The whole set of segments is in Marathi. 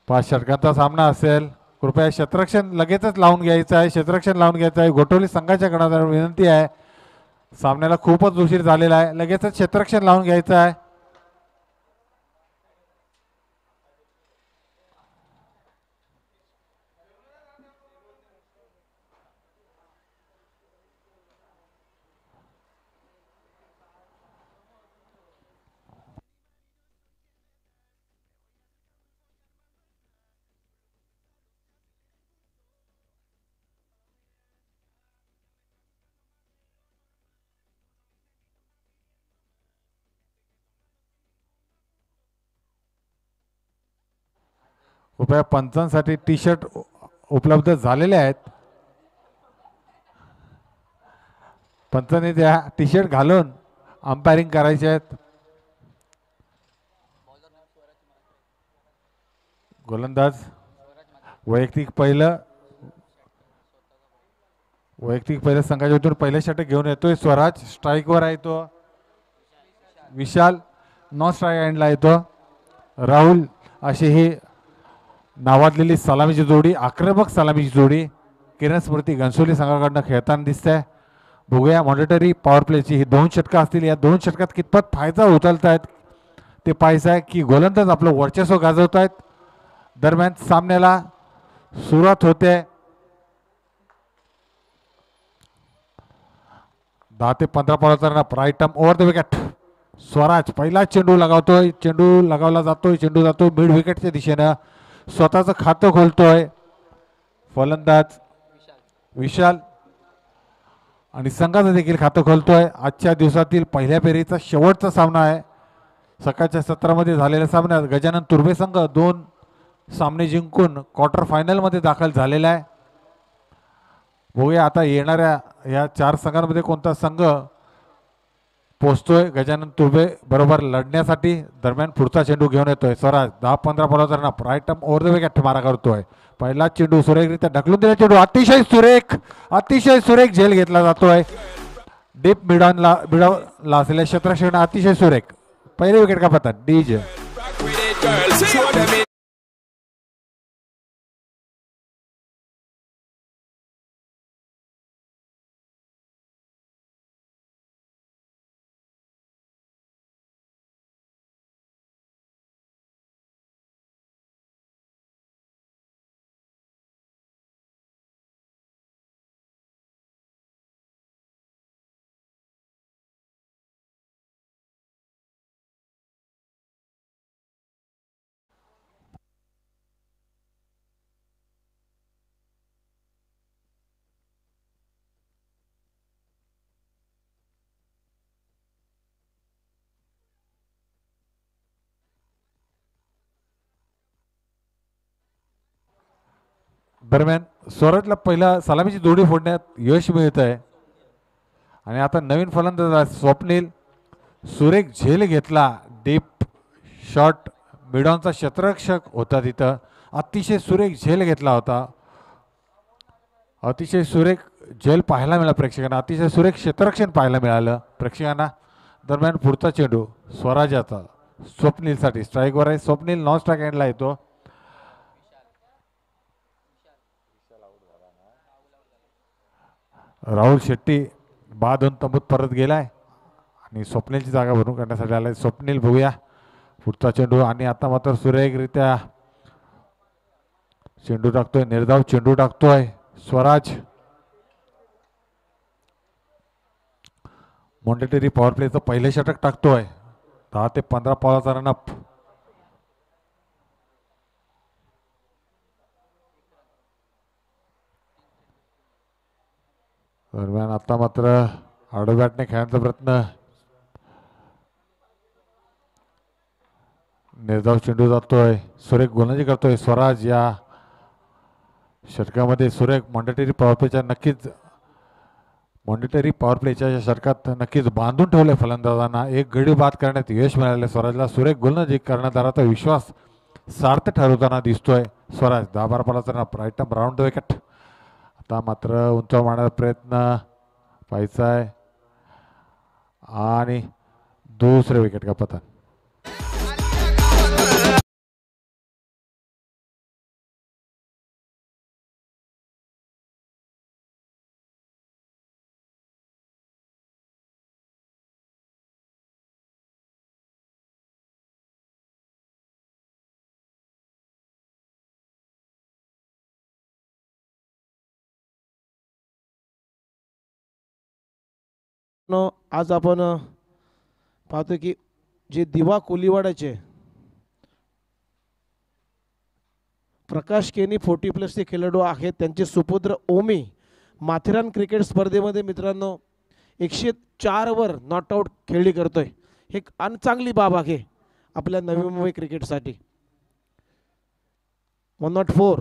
5 षटकांचा सामना असेल. कृपया क्षेत्ररक्षण लगेचच लावून घ्यायचं आहे. क्षेत्ररक्षण लावून घ्यायचं आहे. घोटवली संघाच्या कडून विनंती आहे. सामन्याला खूपच उशीर झालेला आहे. लगेचच क्षेत्ररक्षण लावून घ्यायचं आहे. कृपया पंचांसाठी टी शर्ट उपलब्ध झालेले आहेत. पंचांनी त्या टी शर्ट घालून अंपायरिंग करायचे आहेत. गोलंदाज वैयक्तिक पहिलं संघाच्या पहिलं षटक घेऊन येतोय. स्वराज स्ट्राईकवर आहे तो. विशाल नॉन स्ट्राईक एंडला येतो. राहुल अशी ही नावाजलेली सलामीची जोडी, आक्रमक सलामीची जोडी किरण स्मृती घनसोली संघाकडनं खेळताना दिसते. बघूया मॉनिटरी पॉवर प्लेची ही 2 षटकं असतील. या 2 षटकात कितपत फायदा उचलतायत ते पाहायचं आहे की गोलंदाज आपलं वर्चस्व गाजवत आहेत. दरम्यान सामन्याला सुरुवात होते. 10 ते 15 बॉलचा right arm over the wicket. Swaraj पहिला चेंडू लगावतोय. चेंडू लगावला जातोय. चेंडू जातोय मिड विकेटच्या दिशेनं. स्वतःचं खातं खोलतोय फलंदाज विशाल आणि संघाचं देखील खातं खोलतोय. आजच्या दिवसातील पहिल्या फेरीचा शेवटचा सामना आहे. सकाळच्या सत्रामध्ये झालेल्या सामन्यात गजानन तुर्भे संघ 2 सामने जिंकून क्वार्टर फायनलमध्ये दाखल झालेला आहे. बघूया आता येणाऱ्या या 4 संघांमध्ये कोणता संघ पोहोचतोय गजानन तुर्भे बरोबर लढण्यासाठी. दरम्यान पुढचा चेंडू घेऊन येतोय स्वराज. 10-15 बॉलचा right arm over the wicket मारा करतोय. पहिला चेंडू सुरेखरित्या ढकलून दिला. चेंडू अतिशय सुरेख झेल घेतला जातोय. डीप मिडॉनला असलेल्या क्षेत्ररक्षण अतिशय सुरेख. पहिले विकेट का पतात डीज. दरम्यान स्वराजला पहिला सलामीची जोडी फोडण्यात यश मिळत आहे. आणि आता नवीन फलंदाज स्वप्नील सुरेख झेल घेतला. डीप शॉट मिडॉनचा क्षेत्ररक्षक होता तिथं. अतिशय सुरेख झेल घेतला होता. अतिशय सुरेख झेल पाहायला मिळाला प्रेक्षकांना. अतिशय सुरेख क्षेत्ररक्षण पाहायला मिळालं प्रेक्षकांना. दरम्यान पुढचा चेंडू स्वराजाचा स्वप्नीलसाठी स्ट्राईकवर आहे. स्वप्नील नॉन स्ट्राईक एंडला येतो. राहुल शेट्टी बाद होऊन तंबूत परत गेलाय आणि स्वप्नीलची जागा भरून काढण्यासाठी आलाय. स्वप्नील बघूया पुढचा चेंडू. आणि आता मात्र सुरेखरित्या चेंडू टाकतोय. निर्धाव चेंडू टाकतोय स्वराज. मॉनिटरी पॉवर प्लेचं पहिले षटक टाकतोय. 10 ते 15 बॉलचा रनअप. दरम्यान आता मात्र आडोबॅटने खेळण्याचा प्रयत्न. निर्धाव चेंडू जातोय. सुरेख गोलंदाजी करतोय स्वराज. या षटकामध्ये सुरेख मॉनिटरी पॉवर प्लेच्या षटकात नक्कीच बांधून ठेवले फलंदाजांना. एक गडी बाद करण्यात यश मिळाले स्वराजला. सुरेख गोलंदाजी कर्णधाराचा विश्वास सार्थ ठरवताना दिसतोय स्वराज. 10-12 बॉलचा right arm round the wicket. आता मात्र उंचावर मारण्याचा प्रयत्न पाहायचा आहे आणि दुसरे विकेट का पतन. आज आपण पाहतो की जे दिवा कोलीवाडाचे प्रकाश केनी 40+ खेळाडू आहेत त्यांचे सुपुत्र ओमी माथेरान क्रिकेट स्पर्धेमध्ये मित्रांनो 104 नॉट आउट खेळी करतोय. हे एक चांगली बाब आहे आपल्या नवी मुंबई क्रिकेटसाठी. 104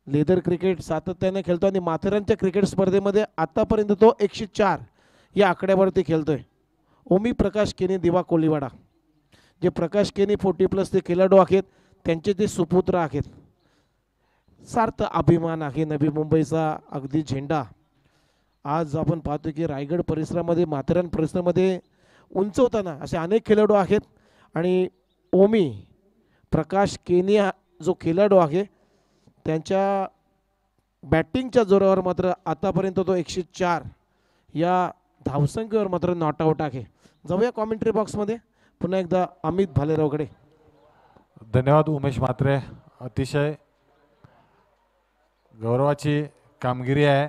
लेदर क्रिकेट सातत्याने खेळतो आणि माथेरानच्या क्रिकेट स्पर्धेमध्ये आतापर्यंत तो 104 या आकड्यावरती खेळतोय. ओमी प्रकाश केनी दिवा कोलीवाडा जे प्रकाश केनी 40+ ते खेळाडू आहेत त्यांचे ते सुपुत्र आहेत. सार्थ अभिमान आहे नवी मुंबईचा अगदी झेंडा. आज आपण पाहतो की रायगड परिसरामध्ये माथेरान परिसरामध्ये उंचवताना असे अनेक खेळाडू आहेत आणि ओमी प्रकाश केनी जो खेळाडू आहे त्यांच्या बॅटिंगच्या जोरावर मात्र आतापर्यंत तो 104 या धावसंख्येवर मात्र नॉट आउट आहे. जाऊया कॉमेंट्री बॉक्समध्ये पुन्हा एकदा अमित भालेरावकडे. धन्यवाद उमेश म्हात्रे. अतिशय गौरवाची कामगिरी आहे.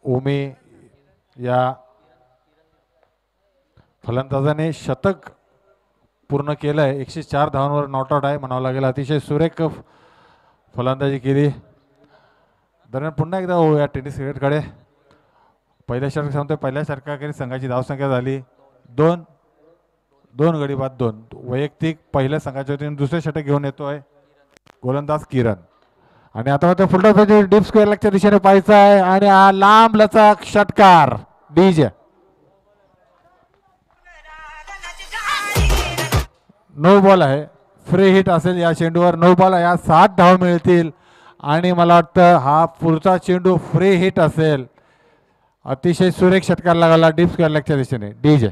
ओमी या फलंदाजाने शतक पूर्ण केलं आहे. 104 धावांवर नॉट आउट आहे म्हणावं लागेल. अतिशय सुरेख फलंदाजी केली. दरम्यान पुन्हा एकदा होऊया टेनिस क्रिकेटकडे. पहिल्या षटक सांगतोय पहिल्या षटकाखेरीज संघाची धावसंख्या झाली 2 गडी बाद 2. वैयक्तिक पहिल्या संघाच्या वतीने दुसरे षटक घेऊन येतोय गोलंदाज किरण. आणि आता मात्र फुलटॉस डीप स्क्वेअर लेगच्या दिशेने पाहायचा आहे आणि हा लांब लचक षटकार डीजे. नो बॉल आहे. फ्री हिट असेल या चेंडूवर. नो बॉल या 7 धावा मिळतील आणि मला वाटतं हा पुढचा चेंडू फ्री हिट असेल. अतिशय सुरेख षटकार लागला डीप स्क्वेअर लेगच्या दिशेने डीजे.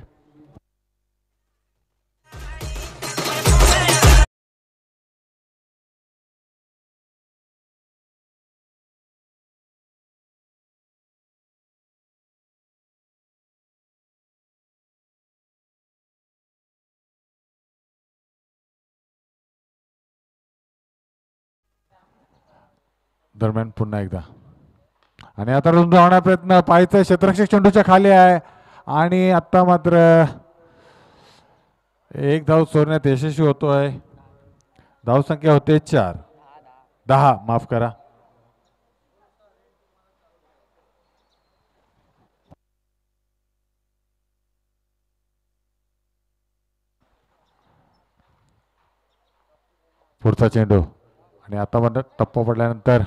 दरम्यान पुन्हा एकदा आणि आता रुंदावण्याचा प्रयत्न पाहायचं. क्षेत्ररक्षक चेंडूच्या खाली आहे आणि आता मात्र एक धाव चोरण्यात यशस्वी होतोय. धावसंख्या होते 10 माफ करा. पुढचा चेंडू आणि आता मात्र टप्पा पडल्यानंतर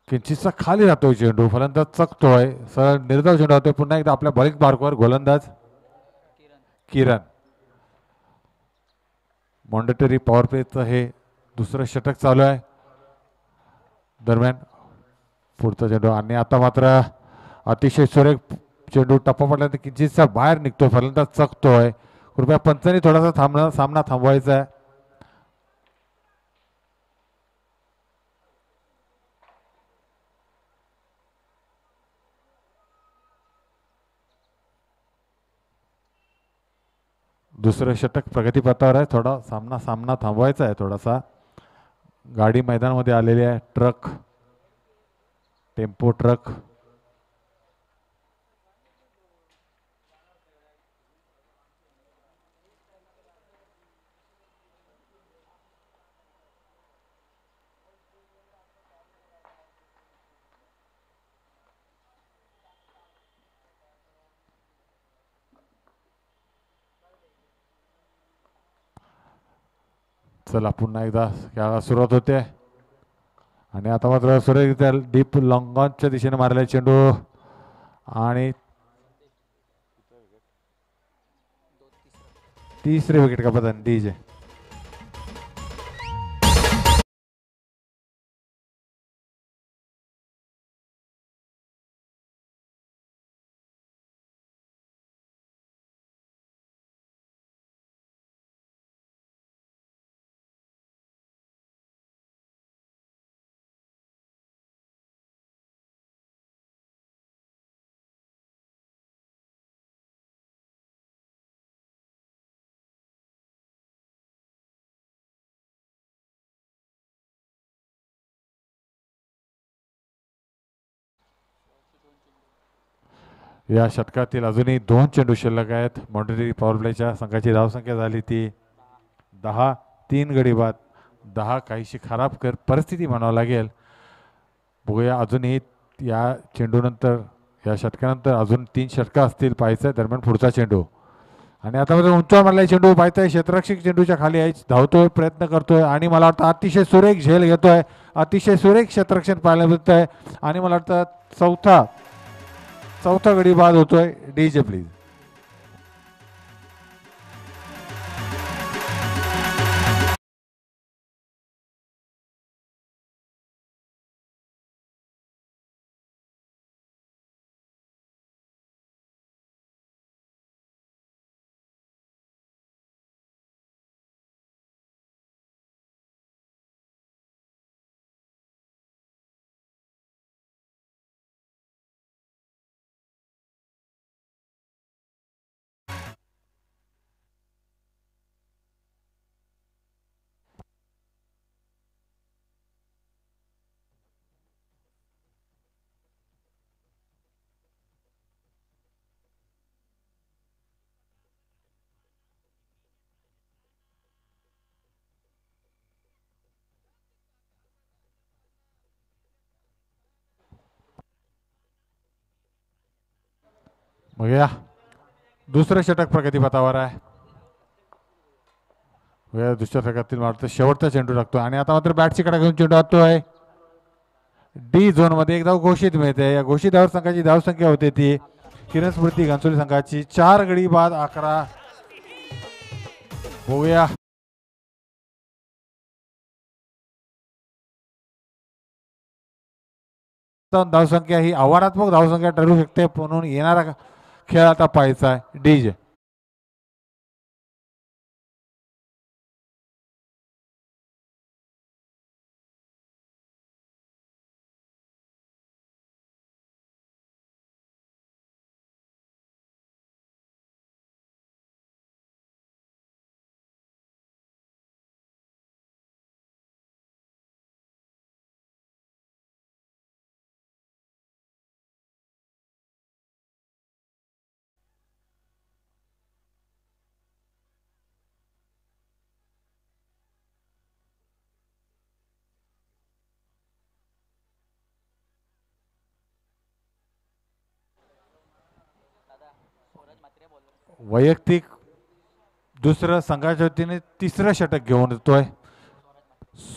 किंचितसा खाली जातोय चेंडू. फलंदाज चकतोय. सरळ निर्धाव चेंडू होतोय. पुन्हा एकदा आपल्या बॉलिंग मार्कवर गोलंदाज किरण. मॉन्डेटरी पॉवर प्लेचं हे दुसरं षटक चालू आहे. दरम्यान पुढचा चेंडू आणि आता मात्र अतिशय सुरेख चेंडू टप्पा पडल्यानंतर किंचितसा बाहेर निघतोय. फलंदाज चकतोय. कृपया पंचांनी थोडासा सामना थांबवायचा आहे. दुसरं षटक प्रगतीपथावर आहे. थोडा सामना थांबवायचा आहे. थोडासा गाडी मैदानामध्ये आलेली आहे. ट्रक टेम्पो ट्रक चला पुन्हा एकदा खेळायला सुरुवात होते आणि आता मात्र सुरेख डीप लॉंगॉनच्या दिशेने मारलेला चेंडू आणि तिसरे विकेट का पतन डीजे. या षटकातील अजूनही 2 चेंडू शिल्लक आहेत. मॉन्टेसरी पॉवर प्लेच्या संघाची धावसंख्या झाली ती 10. 3 गडी बाद. 10 काहीशी खराब परिस्थिती म्हणावं लागेल. बघूया अजूनही या चेंडूनंतर या षटकानंतर अजून 3 षटकं असतील. पाहायचं दरम्यान पुढचा चेंडू आणि आता मात्र उंचावर मारलाय चेंडू. पाहायचं क्षेत्ररक्षक चेंडूच्या खाली आहे, धावतोय, प्रयत्न करतोय आणि मला वाटतं अतिशय सुरेख झेल घेतोय. अतिशय सुरेख क्षेत्ररक्षण पाहायला मिळतंय आणि मला वाटतं चौथा गडी बाद होतोय. DJ please. बघूया दुसरं षटक प्रगतीपथावर आहे. बघूया दुसऱ्या षटकातील मात्र शेवटचा चेंडू लागतो आणि आता मात्र बॅटची कडा घेऊन चेंडू आणतोय. डी झोन मध्ये एक धाव घोषित मिळते. या घोषित धाव संघाची धावसंख्या होते ती किरण स्मृती घनसोली संघाची 4 गडी बाद 11. बघूया धावसंख्या ही आव्हानात्मक धावसंख्या ठरू शकते म्हणून येणारा खेळ आता पाहायचा आहे. डीजे वैयक्तिक दुसरं संघाच्या वतीने तिसरं षटक घेऊन येतोय.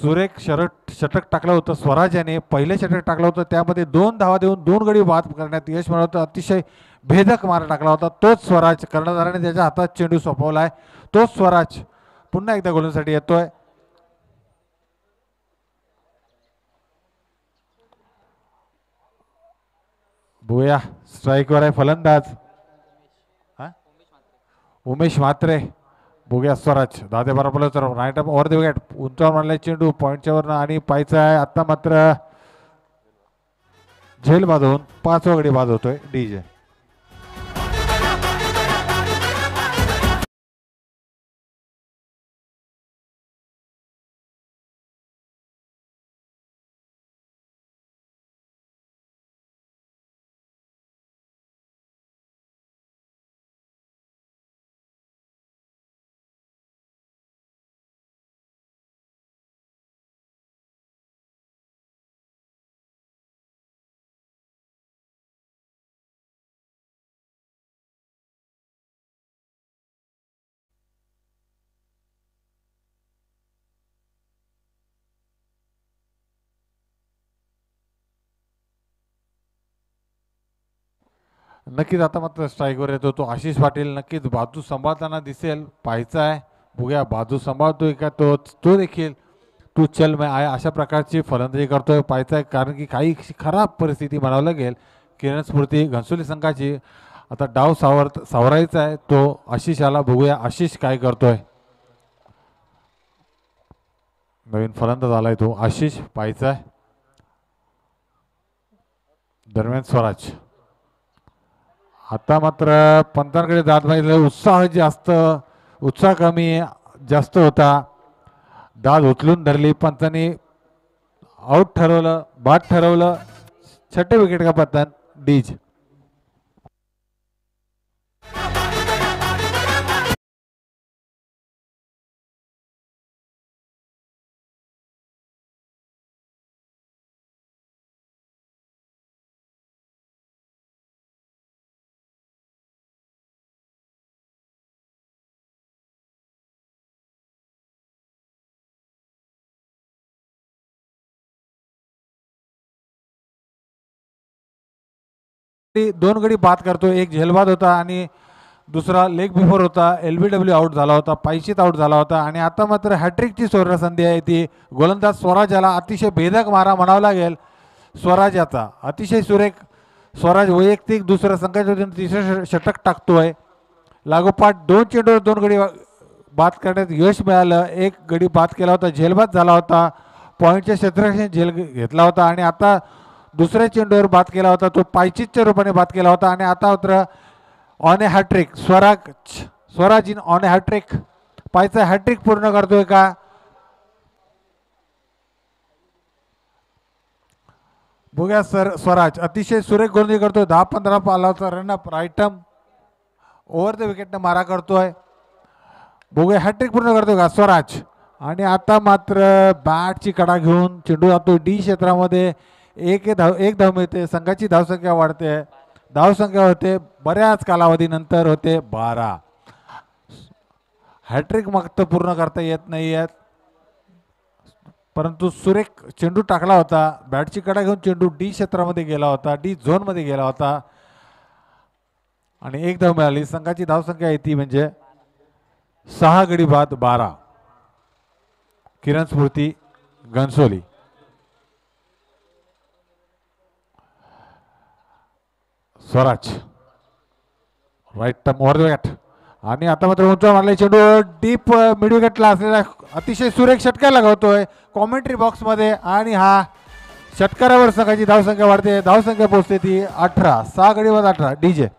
सुरेख षटक टाकलं होतं स्वराज याने. पहिले षटक टाकलं होतं त्यामध्ये 2 धावा देऊन 2 गडी बाद करण्यात यश मिळवलं. अतिशय भेदक मार टाकला होता तोच स्वराज. कर्णधाराने त्याच्या हातात चेंडू सोपवलाय. तोच स्वराज पुन्हा एकदा गोलंदाजीसाठी येतोय. बघूया स्ट्राईकवर आहे फलंदाज उमेश म्हात्रे. बघूया Swaraj 10-12 bowler right up over the wicket. उंचावर मारलाय चेंडू पॉईंटच्या वरनं आणि पाहायचं आहे आता मात्र झेल बाद होऊन 5वा गडी बाद होतोय. डीजे नक्कीच आता मात्र स्ट्राईकवर येतो तो आशिष पाटील. नक्कीच बाजू सांभाळताना दिसेल. पाहायचा आहे बघूया बाजू सांभाळतोय का तो देखील तू चल मैं आया अशा प्रकारची फलंदाजी करतोय. पाहायचा आहे कारण की काही खराब परिस्थिती म्हणावं लागेल किरण स्मृती घनसोली संघाची. आता डाव सावरायचा आहे तो आशिषाला. बघूया आशिष काय करतोय. नवीन फलंदाज आलाय तो आशिष. पाहायचा आहे दरम्यान स्वराज. आता मात्र पंतांकडे जात पाहिजे. उत्साह कमी जास्त होता. दाद उचलून धरली. पंतांनी आउट ठरवलं बाद ठरवलं. 6ठे विकेट का पतन. डीज दोन गडी बाद करतो, एक झेलबाद होता आणि दुसरा लेग बिफोर होता, LBW आउट झाला होता, पायशीत आउट झाला होता. आणि आता मात्र हॅट्रिकची सुवर्ण संधी आहे ती गोलंदाज स्वराज याला अतिशय भेदक मारा म्हणावा लागेल. स्वराज याचा अतिशय सुरेख, स्वराज वैयक्तिक दुसऱ्या संघाच्या तिसरं षटक टाकतोय. लागोपाठ 2 चेंडूवर 2 गडी बाद करण्यात यश मिळालं. एक गडी बाद केला होता, झेलबाद झाला होता, पॉईंटच्या क्षेत्ररक्षण झेल घेतला होता. आणि आता दुसऱ्या चेंडूवर बाद केला होता, तो पायचीतच्या रूपाने बाद केला होता. आणि आता मात्र on a hattrick Swaraj in on a hattrick, पायचा हॅट्रिक पूर्ण करतोय का? बघूया सर. स्वराज अतिशय सुरेख गोलंदाजी करतोय, 10-15 पालाचा रनअप राईटम ओव्हर द विकेटने मारा करतोय. बघूया हॅट्रिक पूर्ण करतोय का स्वराज. आणि आता मात्र बॅटची कडा घेऊन चेंडू जातो डी क्षेत्रामध्ये. एक धाव मिळते, संघाची धावसंख्या वाढते, धावसंख्या होते बऱ्याच कालावधीनंतर होते 12. हॅट्रिक मात्र पूर्ण करता येत नाही आहेत, परंतु सुरेख चेंडू टाकला होता, बॅटची कडा घेऊन चेंडू डी क्षेत्रामध्ये गेला होता, डी झोनमध्ये गेला होता आणि एक धाव मिळाली. संघाची धावसंख्या आहे ती म्हणजे 6 गडी बाद 12. Kiran Sphurti Ghansoli. Swaraj right arm over the wicket. आणि आता मात्र उंच मारले चेंडू डीप मिड विकेटला असलेला अतिशय सुरेख षटकार लगावतोय कॉमेंट्री बॉक्समध्ये. आणि हा षटकारावर संघाची धावसंख्या वाढते, धावसंख्या पोहोचते ती 18. 6 गडी बाद 18. डीजे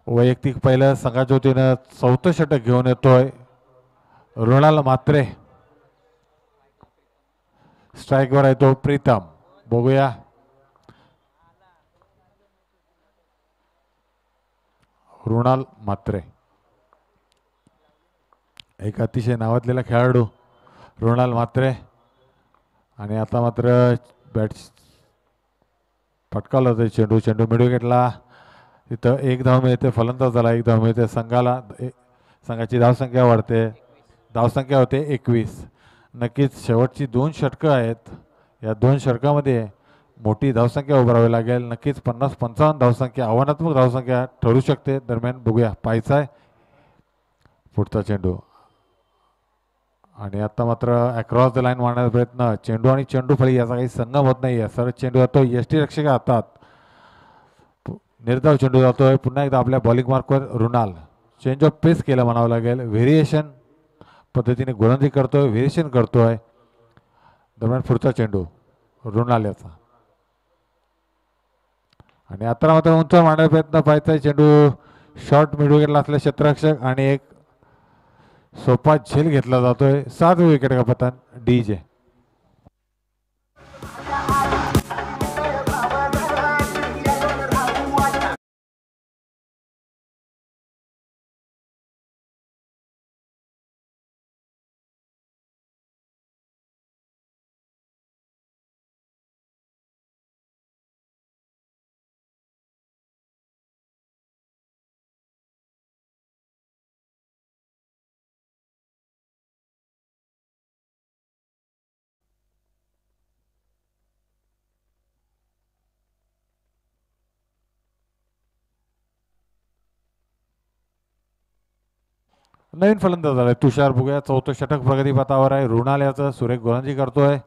वैयक्तिक पहिलं संघाच्या वतीनं 4थं षटक घेऊन येतोय रुणाल म्हात्रे. स्ट्राईकवर आहे तो प्रीतम. बघूया रुणाल म्हात्रे, एक अतिशय नावाजलेला खेळाडू रुणाल म्हात्रे. आणि आता मात्र बॅट फटकावला होता चेंडू, चेंडू मिड विकेटला. तिथं एक धाव मिळते, फलंदाज झाला एक धाव मिळते, संघाची धावसंख्या वाढते, धावसंख्या होते 21. नक्कीच शेवटची 2 षटकं आहेत, या 2 षटकामध्ये मोठी धावसंख्या उभारावी लागेल. नक्कीच 50-55 धावसंख्या आव्हानात्मक धावसंख्या ठरू शकते. दरम्यान बघूया पाहायचा आहे पुढचा चेंडू. आणि आता मात्र अक्रॉस द लाईन मारण्याचा प्रयत्न, चेंडू आणि चेंडू फळी याचा काही संगम होत नाही आहे. सरळ चेंडू जातो यष्टी रक्षक हातात, निर्धाव चेंडू जातोय. पुन्हा एकदा आपल्या बॉलिंग मार्कवर रुणाल चेंज ऑफ पेस केलं म्हणावं लागेल, व्हेरिएशन पद्धतीने गोलंदाजी करतोय, व्हेरिएशन करतोय. दरम्यान पुढचा चेंडू रुणाल याचा. आणि आता मात्र उंच मारण्याचा प्रयत्न पाहायचा आहे, चेंडू शॉर्ट मिड विकेटला असलेला क्षेत्ररक्षक आणि एक सोपा झेल घेतला जातोय. 7 विकेट का पतन डीजे. नवीन फलंदाज झालाय तुषार बुगे, चौथं षटक प्रगतीपथावर आहे. रुणाल याचं सुरेख गोलंदाजी करतोय.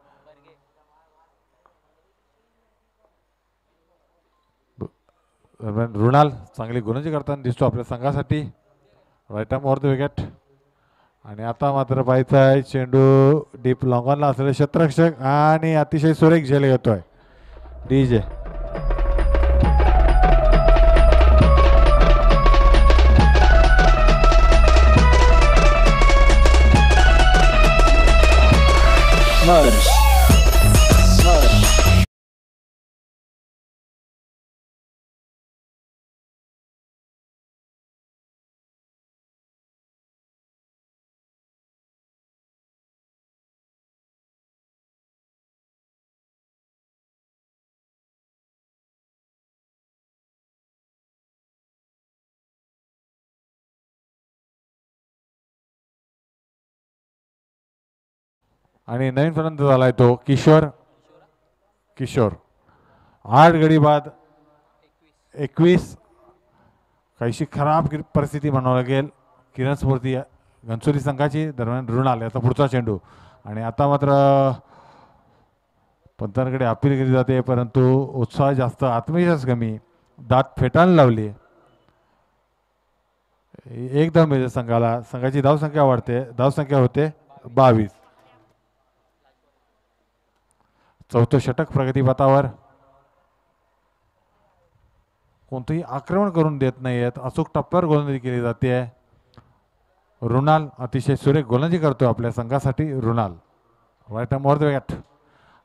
रुणाल चांगली गोलंदाजी करताना दिसतो आपल्या संघासाठी. Right arm over the wicket. आणि आता मात्र पाहायचं आहे चेंडू डीप लॉंगॉनला असलेले क्षेत्ररक्षक आणि अतिशय सुरेख झेल घेतोय डीजे. आणि नवीन फलंदाज झालाय तो किशोर. किशोर 8 गडी बाद 21. काहीशी खराब परिस्थिती म्हणावं लागेल किरण स्फूर्ती घनसोली संघाची. दरम्यान रुणाल याचा पुढचा चेंडू. आणि आता मात्र पंतांकडे अपील केली जाते परंतु उत्साह जास्त आत्मविश्वास कमी. दात फेटाळून लावली. एकदम मिळते संघाला. संघाची धावसंख्या वाढते. धावसंख्या होते 22. चौथं षटक प्रगतीपथावर. कोणतंही आक्रमण करून देत नाहीयेत. अचूक टप्प्यावर गोलंदाजी केली जाते. रुणाल अतिशय सुरेख गोलंदाजी करतो आपल्या संघासाठी. Runal right arm over the wicket.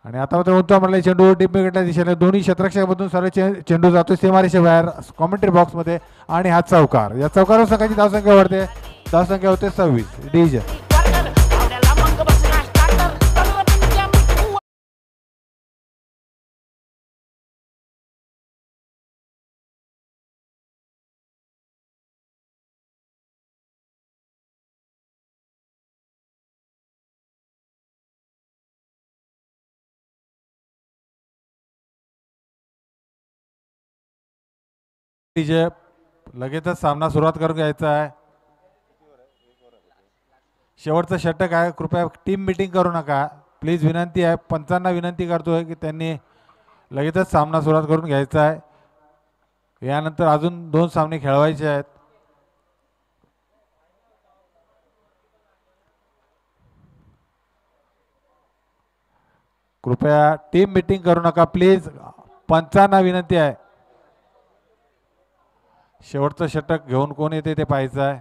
आणि आता मात्र उंच म्हणले चेंडू डीप विकेटच्या दिशेने. दोन्ही क्षेत्ररक्षकामधून सर्व चेंडू जातो सीमारेषे बाहेर कॉमेंट्री बॉक्समध्ये. आणि हा चौकार. या चौकारावर संघाची धावसंख्या वाढते. धावसंख्या होते 26. डीजे. डीजे लगेचच सामना सुरुवात करून घ्यायचा आहे. शेवटचं षटक आहे. कृपया टीम मीटिंग करू नका प्लीज. विनंती आहे. पंचांना विनंती करतोय की त्यांनी लगेचच सामना सुरुवात करून घ्यायचा आहे. यानंतर अजून 2 सामने खेळवायचे आहेत. कृपया टीम मीटिंग करू नका प्लीज. पंचांना विनंती आहे. शेवटचं षटक घेऊन कोण येते ते पाहायचं आहे.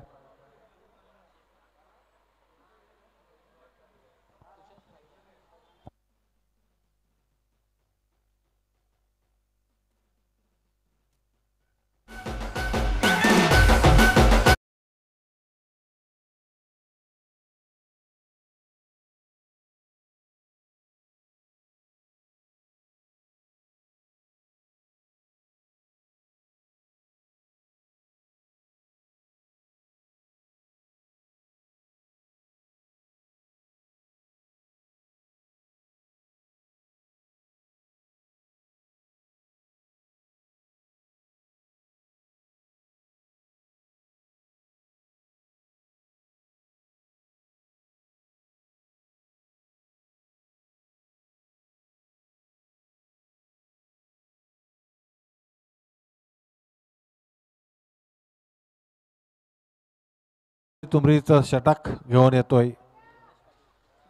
तुमरीचं षटक घेऊन येतोय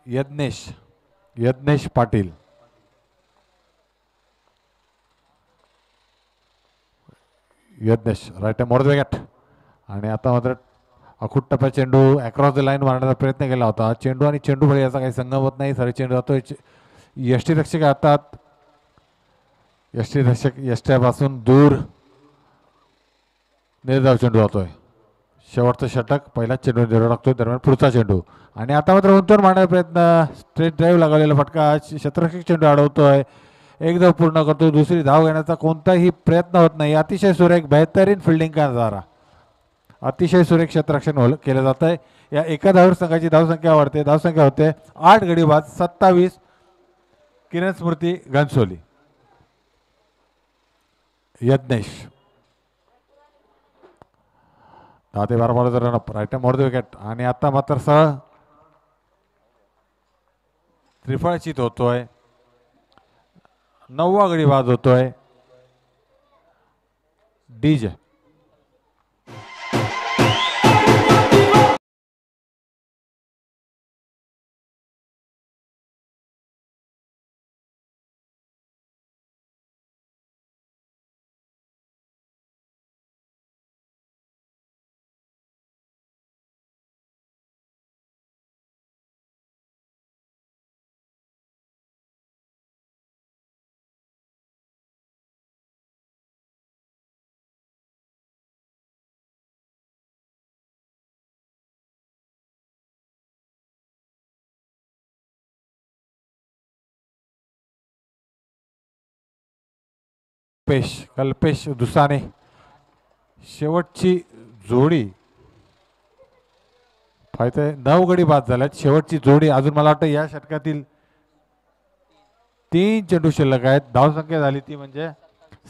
Yagnesh Patil. Yagnesh right arm over the wicket. आणि आता मात्र अखूट टप्प्या चेंडू अक्रॉस द लाईन मारण्याचा प्रयत्न केला होता. चेंडू आणि चेंडू फळी याचा काही संगम होत नाही. सारे चेंडू जातोय यष्टीरक्षक हातात. यष्टीरक्षक यष्ट्यापासून दूर निर्धाव चेंडू जातोय. शेवटचं षटक पहिलाच चेंडू निर्धाव टाकतोय. दरम्यान पुढचा चेंडू. आणि आता मात्र उंचवर मारण्याचा प्रयत्न. स्ट्रेट ड्राईव्ह लागलेला फटका. क्षेत्ररक्षक चेंडू अडवतोय. एक धाव पूर्ण करतो. दुसरी धाव घेण्याचा कोणताही प्रयत्न होत नाही. अतिशय सुरेख बेहतरीन फिल्डिंग का नजारा. अतिशय सुरेख क्षेत्ररक्षण केलं जात आहे. या एका धावावर संघाची धावसंख्या वाढते. धावसंख्या होते 8 गडी बाद 27. किरण स्मृती घनसोली. यज्ञेश 10 ते 12 ball run up right more the wicket आणि आता मात्र सरळ त्रिफळचित होतोय. 9वा गडी बाद होतोय. डीजे कल्पेश दुसाने शेवटची जोडी फायदा 9 गडी बाद झाल्यात. शेवटची जोडी अजून मला वाटतं या षटकातील 3 चेंडू शिल्लक आहेत. धावसंख्या झाली ती म्हणजे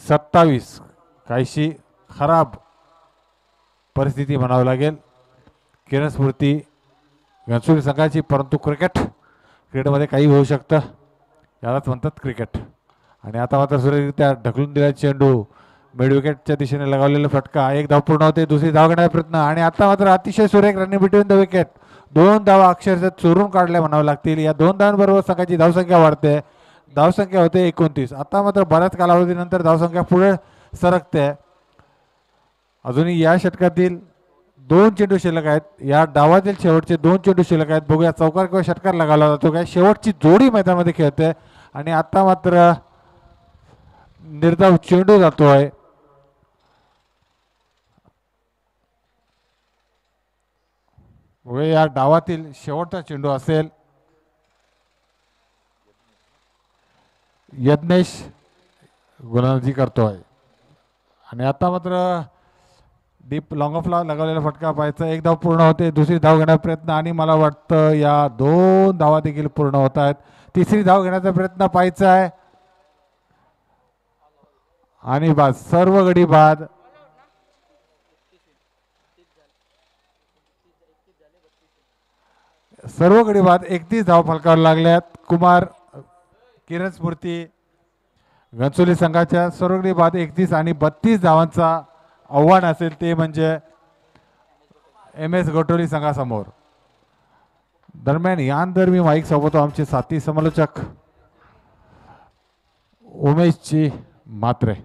27. काहीशी खराब परिस्थिती म्हणावी लागेल किरण स्फूर्ती घनसोली संघाची. परंतु क्रिकेटमध्ये काही होऊ शकतं, यालाच म्हणतात क्रिकेट. आणि आता मात्र सुरेखरित्या ढकलून दिला चेंडू मिड विकेटच्या दिशेने लगावलेला फटका. एक धाव पूर्ण होते. दुसरी धाव घेण्याचा प्रयत्न आणि आता मात्र अतिशय सुरेख रनिंग बिटवीन द विकेट. 2 धावा अक्षरशः चोरून काढल्या म्हणावं लागतील. या 2 धावांबरोबर संघाची धावसंख्या वाढते. धावसंख्या होते 29. आता मात्र बऱ्याच कालावधीनंतर धावसंख्या पुढे सरकते. अजूनही या षटकातील 2 चेंडू शिल्लक आहेत. या डावातील शेवटचे 2 चेंडू शिल्लक आहेत. बघूया चौकार किंवा षटकार लगावला जातो काय. शेवटची जोडी मैदानामध्ये खेळते आणि आता मात्र निर्धाव चेंडू जातोय. या डावातील शेवटचा चेंडू असेल. यज्ञेश गोलंदाजी करतोय आणि आता मात्र डीप लॉंग ऑफला लगावलेला फटका पाहायचा. एक धाव पूर्ण होते. दुसरी धाव घेण्याचा प्रयत्न आणि मला वाटतं या 2 धावा देखील पूर्ण होत आहेत. तिसरी धाव घेण्याचा प्रयत्न पाहायचा आहे आणि बाद. सर्व गडी बाद. सर्व गडी बाद. 31 धाव फलकावर लागल्यात. कुमार किरण स्फूर्ती घनसोली संघाच्या सर्व गडी बाद 31 आणि 32 धावांचा आव्हान असेल ते म्हणजे MS गोटोली संघासमोर. दरम्यान यांदर मी माईक सोबतो आमचे साथी समालोचक उमेशजी म्हात्रे.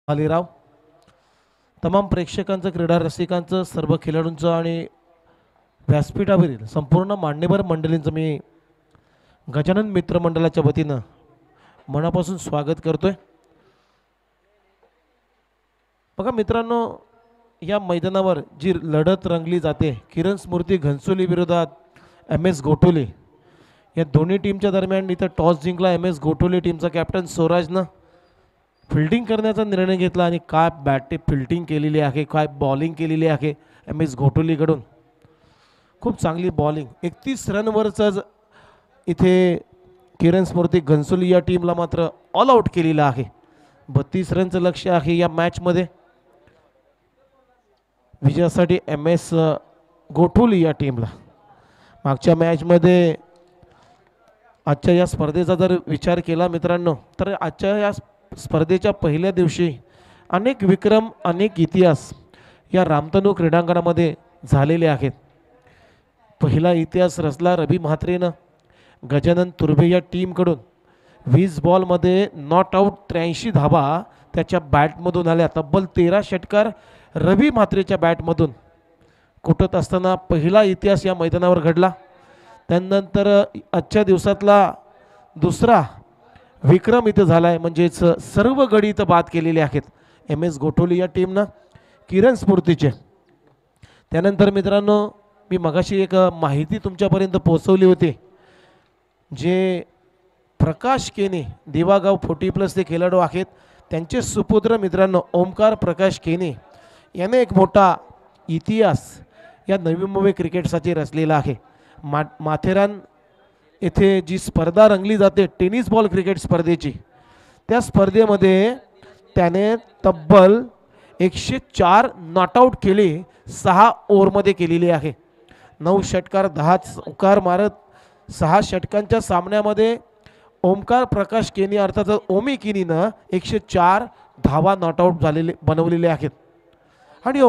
अलीराव तमाम प्रेक्षकांचं, क्रीडा रसिकांचं, सर्व खेळाडूंचं आणि व्यासपीठावरील संपूर्ण मान्यवर मंडळींचं मी गजानन मित्र मंडळाच्या वतीनं मनापासून स्वागत करतोय. बघा मित्रांनो, या मैदानावर जी लढत रंगली जाते किरण स्फूर्ती घनसोली विरोधात MS गोटोले, या दोन्ही टीमच्या दरम्यान इथं टॉस जिंकला MS गोटोले टीमचा कॅप्टन स्वराजनं फिल्डिंग करण्याचा निर्णय घेतला आणि काय बॅटे फिल्डिंग केलेली आहे, काय बॉलिंग केलेली आहे MS घोटोलीकडून. खूप चांगली बॉलिंग. 31 रनवरच इथे किरण स्फूर्ती घनसोली या टीमला मात्र ऑल आउट केलेला आहे. 32 रनचं लक्ष्य आहे या मॅचमध्ये. विजयासाठी MS गोठोली या टीमला. मागच्या मॅचमध्ये आजच्या या स्पर्धेचा जर विचार केला मित्रांनो, तर आजच्या या स्पर्धेच्या पहिल्या दिवशी अनेक विक्रम, अनेक इतिहास या रामतनू क्रीडांगणामध्ये झालेले आहेत. पहिला इतिहास रचला रवी म्हात्रेनं गजानन तुर्भे या टीमकडून. 20 बॉलमध्ये नॉट आऊट 83 धावा त्याच्या बॅटमधून आल्या. तब्बल 13 षटकार रवी म्हात्रेच्या बॅटमधून कुठत असताना पहिला इतिहास या मैदानावर घडला. त्यानंतर आजच्या दिवसातला दुसरा विक्रम इथं झाला आहे. म्हणजेच सर्व गडी इथं बाद केलेले आहेत एम एस गोठोली या टीमनं किरण स्फूर्तीचे. त्यानंतर मित्रांनो मी मगाशी एक माहिती तुमच्यापर्यंत पोहोचवली होती. जे प्रकाश केने दिवागाव 40+ ते खेळाडू आहेत त्यांचे सुपुत्र मित्रांनो ओमकार प्रकाश केने याने एक मोठा इतिहास या नवी मुंबई क्रिकेटसाठी रचलेला आहे. माथेरान येथे जी स्पर्धा रंगली जाते टेनिस बॉल क्रिकेट स्पर्धेची, त्या स्पर्धेमध्ये त्याने तब्बल 104 नॉटआउट केले 6 ओव्हरमध्ये केलेली आहे. 9 षटकार 10 चौकार मारत 6 षटकांच्या सामन्यामध्ये ओमकार प्रकाश केनी अर्थात ओमी केनीनं 104 धावा नॉटआउट झालेले बनवलेले आहेत. आणि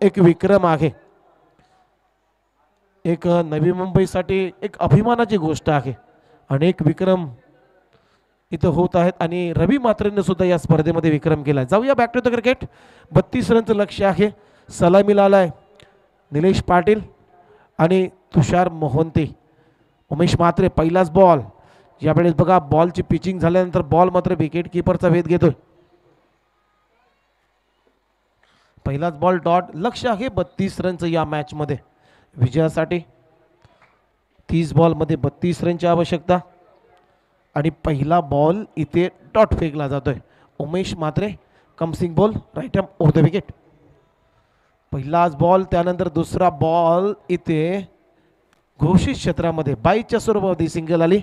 एक विक्रम आहे. एक नवी मुंबईसाठी एक अभिमानाची गोष्ट आहे. अनेक विक्रम इथं होत आहेत आणि रवी म्हात्रेने सुद्धा या स्पर्धेमध्ये विक्रम केला. जाऊया बॅक टू द क्रिकेट. 32 रनचं लक्ष्य आहे. सलामीला आलाय निलेश पाटील आणि तुषार मोहंती. उमेश म्हात्रे पहिलाच बॉल. यावेळेस बघा बॉलची पिचिंग झाल्यानंतर बॉल मात्र विकेट किपरचा वेध घेतोय. पहिलाच बॉल डॉट. लक्ष्य आहे 32 रनचं या मॅचमध्ये विजयासाठी. 30 बॉलमध्ये 32 रनची आवश्यकता आणि पहिला बॉल इथे डॉट फेकला जातोय. Umesh Mhatre coming ball right arm over the wicket. पहिलाच बॉल. त्यानंतर दुसरा बॉल इथे घोषित क्षेत्रामध्ये 22च्या स्वरूपामध्ये सिंगल आली.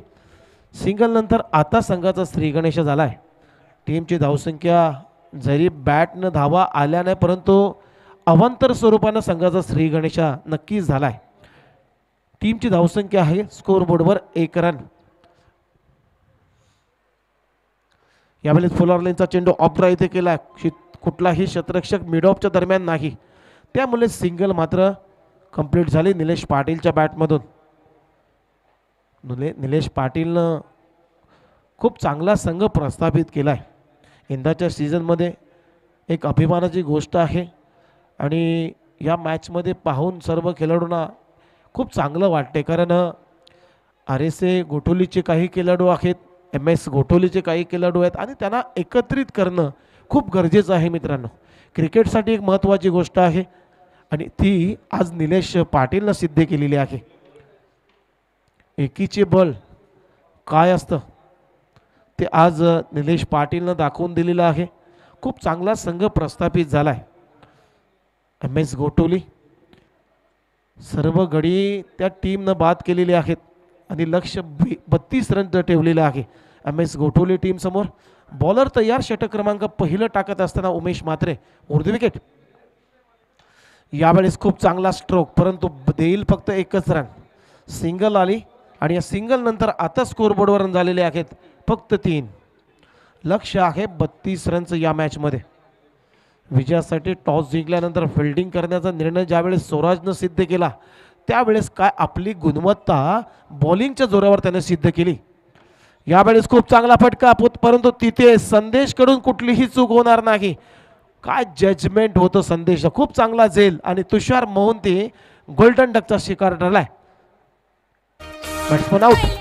सिंगल नंतर आता संघाचा श्री गणेश झालाय. टीमची धावसंख्या जरी बॅटनं धावा आल्या नाही परंतु अवांतर स्वरूपानं संघाचा श्री गणेश नक्कीच झालाय. टीमची धावसंख्या आहे स्कोअरबोर्डवर 1 रन. यावेळेस फुल ऑर्लेनचा चेंडू ऑफ ड्राईव्ह इथे केला. कुठलाही शतरक्षक मिड ऑफच्या दरम्यान नाही, त्यामुळे सिंगल मात्र कंप्लीट झाली निलेश पाटीलच्या बॅटमधून. निलेश पाटीलनं खूप चांगला संघ प्रस्थापित केला आहे. यंदाच्या सीझनमध्ये एक अभिमानाची गोष्ट आहे आणि या मॅचमध्ये पाहून सर्व खेळाडूंना खूप चांगलं वाटते. कारण RSA गोठोलीचे काही खेळाडू आहेत, MS गोठोलीचे काही खेळाडू आहेत आणि त्यांना एकत्रित करणं खूप गरजेचं आहे मित्रांनो. क्रिकेटसाठी एक महत्त्वाची गोष्ट आहे आणि ती आज निलेश पाटीलनं सिद्ध केलेली आहे. एकीचे बळ काय असतं ते आज निलेश पाटीलनं दाखवून दिलेलं आहे. खूप चांगला संघ प्रस्थापित झाला आहे. MS गोठोली सर्व गडी त्या टीमनं बाद केलेले आहेत आणि लक्ष्य 32 रन ठेवलेलं आहे MS गोठोली टीम समोर. बॉलर तयार. षटक क्रमांक पहिलं टाकत असताना उमेश म्हात्रे उर्ध विकेट. यावेळेस खूप चांगला स्ट्रोक परंतु देईल फक्त 1च रन. सिंगल आली आणि या सिंगल नंतर आता स्कोअरबोर्डवर रन झालेले आहेत फक्त 3. लक्ष्य आहे 32 रनचं या मॅचमध्ये. विजयासाठी टॉस जिंकल्यानंतर फिल्डिंग करण्याचा निर्णय ज्यावेळेस स्वराजनं सिद्ध केला त्यावेळेस काय आपली गुणवत्ता बॉलिंगच्या जोरावर त्याने सिद्ध केली. यावेळेस खूप चांगला फटका परंतु तिथे संदेशकडून कुठलीही चूक होणार नाही. काय जजमेंट होतं संदेश. खूप चांगला झेल आणि तुषार मोहंती गोल्डन डकचा शिकार ठरलाय. Batsman out.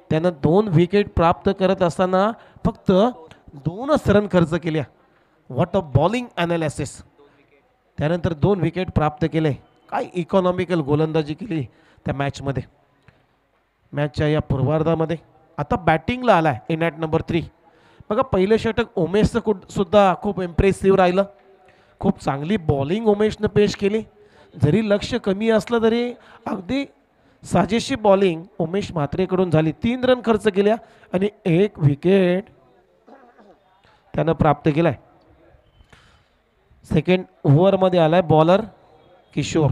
त्यानं 2 विकेट प्राप्त करत असताना फक्त 2च रन खर्च केल्या. What a bowling analysis. त्यानंतर 2 विकेट प्राप्त केले. काय इकॉनॉमिकल गोलंदाजी केली त्या मॅचमध्ये. मॅचच्या या पूर्वार्धामध्ये आता बॅटिंगला आलाय इन ॲट नंबर 3. बघा पहिलं षटक उमेशचं सुद्धा खूप इम्प्रेसिव्ह राहिलं. खूप चांगली बॉलिंग उमेशनं पेश केली. जरी लक्ष कमी असलं तरी अगदी साजेशी बॉलिंग उमेश म्हात्रेकडून झाली. 3 रन खर्च केल्या आणि 1 विकेट त्यानं प्राप्त केलाय. सेकंड ओव्हरमध्ये आलाय बॉलर किशोर.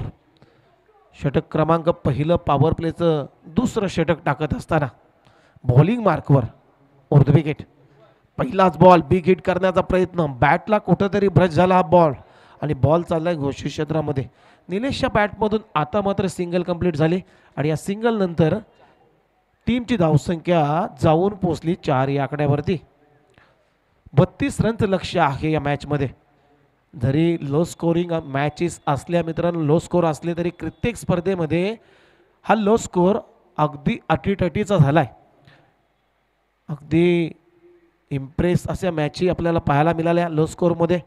षटक क्रमांक पहिलं पॉवर प्लेचं दुसरं षटक टाकत असताना बॉलिंग मार्कवर उर्ध विकेट. पहिलाच बॉल बिग हिट करण्याचा प्रयत्न, बॅटला कुठंतरी ब्रश झाला हा बॉल आणि बॉल चाललाय घोषित क्षेत्रामध्ये. निलेशच्या बॅटमधून आता मात्र सिंगल कंप्लीट झाली आणि या सिंगल नंतर टीमची धावसंख्या जाऊन पोहोचली 4 या आकड्यावरती. 32 रनचं लक्ष आहे या मॅचमध्ये. जरी लो स्कोरिंग मॅचेस असल्या मित्रांनो, लो स्कोर असले तरी प्रत्येक स्पर्धेमध्ये हा लो स्कोर अगदी अटीतटीचा झालाय. अगदी इम्प्रेस अशा मॅची आपल्याला पाहायला मिळाल्या लो स्कोरमध्ये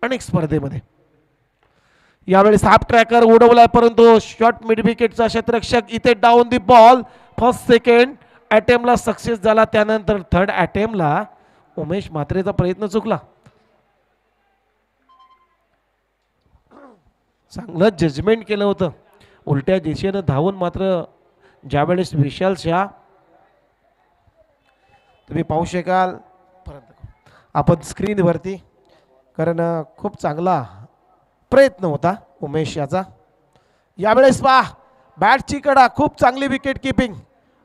अनेक स्पर्धेमध्ये. यावेळेस हाफ ट्रॅकर उडवलाय परंतु शॉर्ट मिड विकेटचा क्षेत्ररक्षक इथे down the ball. First second अटेम्प्टला सक्सेस झाला. त्यानंतर थर्ड अटेम्प्टला उमेश म्हात्रेचा प्रयत्न चुकला. चांगलं जजमेंट केलं होतं. उलट्या दिशेनं धावून मात्र ज्यावेळेस विशाल शाह तुम्ही पाहू शकाल आपण स्क्रीनवरती, कारण खूप चांगला प्रयत्न होता उमेश याचा. यावेळेस पहा बॅटची कडा, खूप चांगली विकेट किपिंग.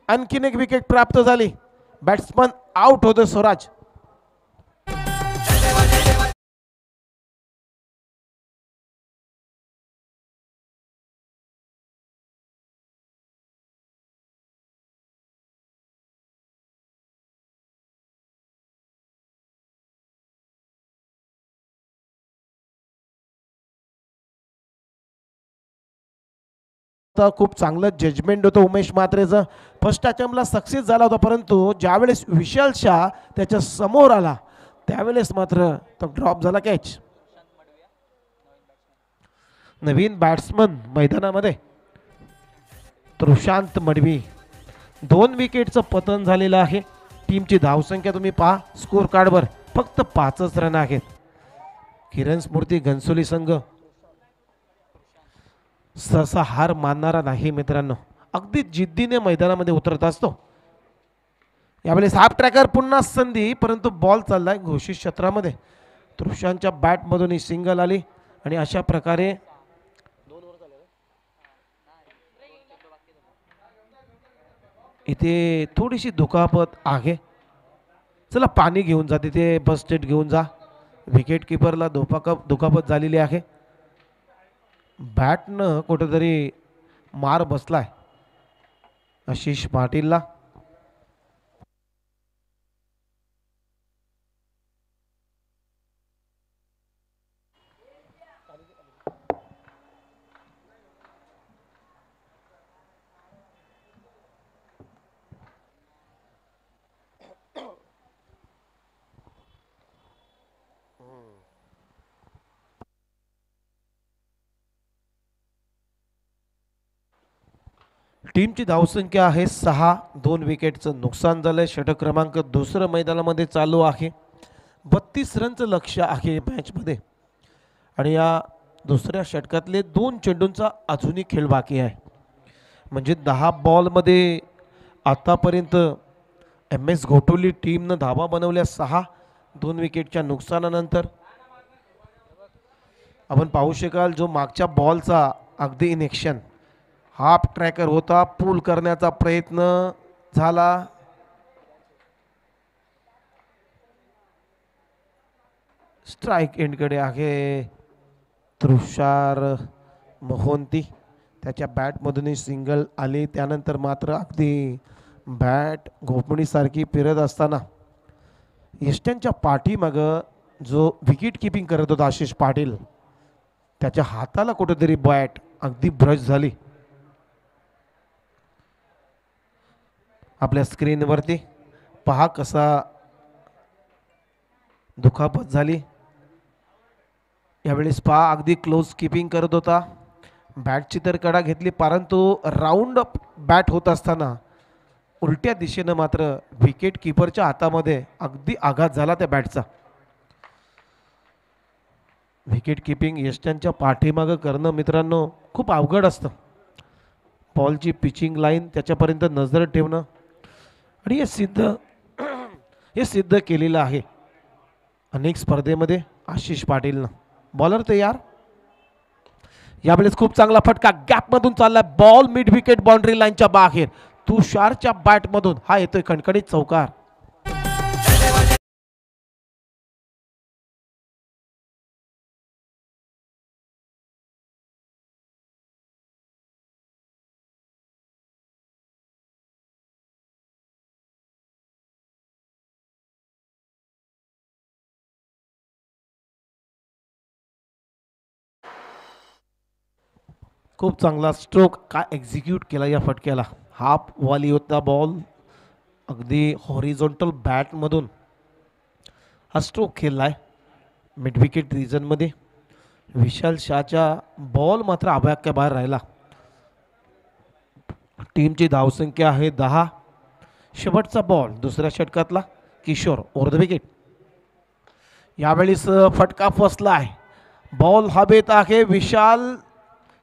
आणखीन एक विकेट प्राप्त झाली. बॅट्समन आउट होतो स्वराज. खूप चांगलं जजमेंट होतं उमेश म्हात्रेचं. फर्स्ट अटेम्प्टला सक्सेस झाला होता परंतु ज्यावेळेस विशाल शाह त्याच्या समोर आला त्यावेळेस मात्र तो ड्रॉप झाला कॅच. नवीन बॅट्समन मैदानामध्ये प्रशांत मडवी. 2 विकेटचं पतन झालेलं आहे. टीमची धावसंख्या तुम्ही पहा स्कोर कार्डवर फक्त 5च रन आहेत. किरण स्मृती घनसोली संघ सहसा हार मानणारा नाही मित्रांनो. अगदी जिद्दीने मैदानामध्ये उतरत असतो. यावेळेस हाफ ट्रॅकर पुन्हा संधी परंतु बॉल चाललाय घोषित क्षेत्रामध्ये. तृषांच्या बॅटमधून ही सिंगल आली आणि अशा प्रकारे इथे थोडीशी दुखापत आहे. चला पाणी घेऊन जा, तिथे बस स्टेट घेऊन जा. विकेट किपरला दुखापत झालेली आहे. बॅटनं कुठेतरी मार बसलाय आशिष पाटीलला. टीमची धावसंख्या आहे 6. 2 विकेटचं नुकसान झालंय. षटक क्रमांक दुसरं मैदानामध्ये चालू आहे. 32 रनचं लक्ष आहे मॅचमध्ये आणि या दुसऱ्या षटकातले 2 चेंडूंचा अजूनही खेळ बाकी आहे. म्हणजे 10 बॉलमध्ये आतापर्यंत MS घोटोली टीमनं धावा बनवल्या 6. 2 विकेटच्या नुकसानानंतर आपण पाहू शकाल जो मागच्या बॉलचा अगदी इन ॲक्शन हाफ ट्रॅकर होता. पूल करण्याचा प्रयत्न झाला. स्ट्राइक एंडकडे आहे तुषार मोहंती. त्याच्या बॅटमधूनही सिंगल आली. त्यानंतर मात्र अगदी बॅट घोपणीसारखी फिरत असताना यष्ट्यांच्या पाठीमागं जो विकेट किपिंग करत होता आशिष पाटील त्याच्या हाताला कुठेतरी बॅट अगदी ब्रश झाली. आपल्या स्क्रीनवरती पहा कसा दुखापत झाली. यावेळेस पहा अगदी क्लोज किपिंग करत होता. बॅटची तर कडा घेतली परंतु राऊंड बॅट होत असताना उलट्या दिशेनं मात्र विकेट किपरच्या हातामध्ये अगदी आघात झाला त्या बॅटचा. विकेट किपिंग यष्ट्यांच्या पाठीमागं करणं मित्रांनो खूप अवघड असतं. बॉलची पिचिंग लाईन त्याच्यापर्यंत नजर ठेवणं आणि हे सिद्ध केलेलं आहे अनेक स्पर्धेमध्ये आशिष पाटीलनं. बॉलर तयार. यावेळेस खूप चांगला फटका गॅपमधून चाललाय. बॉल मिड विकेट बाउंड्री लाईनच्या बाहेर. तुषारच्या बॅटमधून हा येतोय खणखणीत चौकार. खूप चांगला स्ट्रोक का एक्झिक्यूट केला या फटक्याला. हाफ वॉली होता बॉल. अगदी हॉरिझॉन्टल बॅटमधून हा स्ट्रोक खेळलाय मिड विकेट रिजनमध्ये. विशाल शहाच्या बॉल मात्र आभाक्या बाहेर राहिला. टीमची धावसंख्या आहे 10. शेवटचा बॉल दुसऱ्या षटकातला किशोर ओव्हर द विकेट. यावेळेस फटका फसलाय. बॉल हवेत आहे. विशाल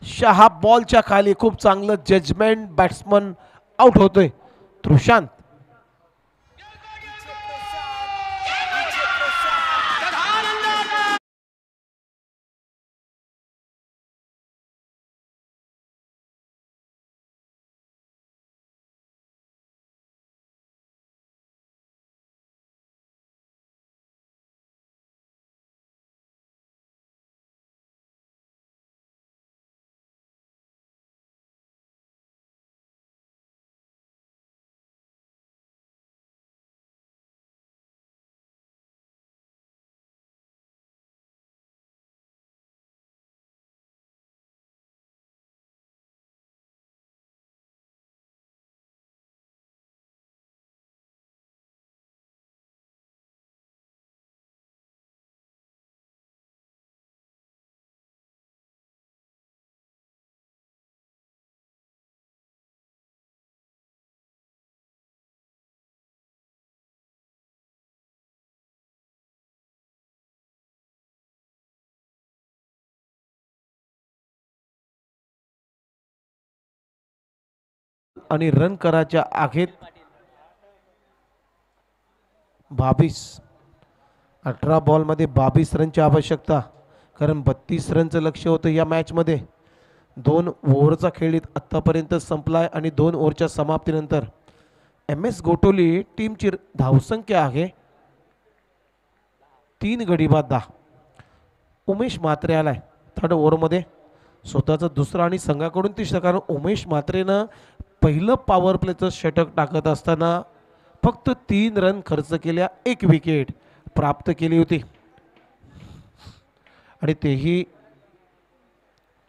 शहा बॉलच्या खाली. खूप चांगलं जजमेंट. बॅट्समन आउट होतोय. त्रुशांत आणि रन करायच्या आखेत 22. 18 बॉलमध्ये 22 रनची आवश्यकता. कारण 32 रनचं लक्ष होतं या मॅचमध्ये. 2 ओव्हरचा खेळीत आत्तापर्यंत संपलाय आणि 2 ओव्हरच्या समाप्तीनंतर MS गोटोली टीमची धावसंख्या आहे 3 गडी बाद 10. उमेश म्हात्रे आलाय थर्ड ओव्हरमध्ये. स्वतःचं दुसरं आणि संघाकडून तिसरं. कारण उमेश म्हात्रेनं पहिलं पॉवर प्लेचं षटक टाकत असताना फक्त 3 रन खर्च केल्या. 1 विकेट प्राप्त केली होती आणि तेही